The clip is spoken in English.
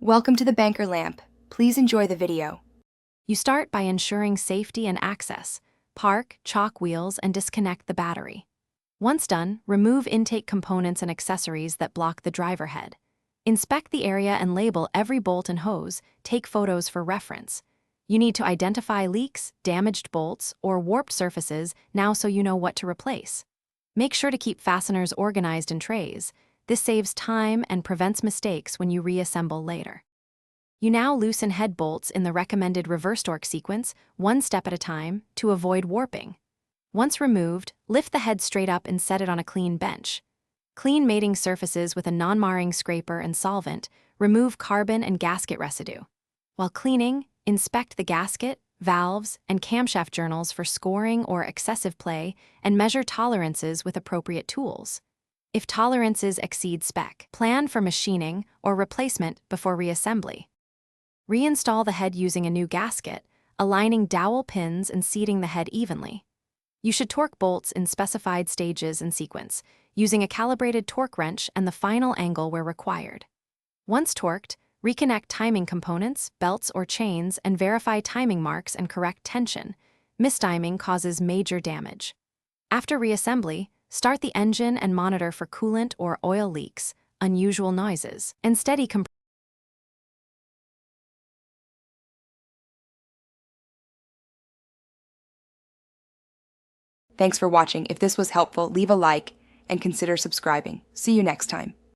Welcome to the Banker Lamp. Please enjoy the video. You start by ensuring safety and access. Park, chalk wheels, and disconnect the battery. Once done, remove intake components and accessories that block the driver head. Inspect the area and label every bolt and hose. Take photos for reference. You need to identify leaks, damaged bolts, or warped surfaces now so you know what to replace. Make sure to keep fasteners organized in trays. This saves time and prevents mistakes when you reassemble later. You now loosen head bolts in the recommended reverse torque sequence, one step at a time, to avoid warping. Once removed, lift the head straight up and set it on a clean bench. Clean mating surfaces with a non-marring scraper and solvent. Remove carbon and gasket residue. While cleaning, inspect the gasket, valves, and camshaft journals for scoring or excessive play, and measure tolerances with appropriate tools. If tolerances exceed spec, plan for machining or replacement before reassembly. Reinstall the head using a new gasket, aligning dowel pins and seating the head evenly. You should torque bolts in specified stages and sequence, using a calibrated torque wrench and the final angle where required. Once torqued, reconnect timing components, belts, or chains and verify timing marks and correct tension. Mistiming causes major damage. After reassembly, start the engine and monitor for coolant or oil leaks, unusual noises, and steady compression. Thanks for watching. If this was helpful, leave a like and consider subscribing. See you next time.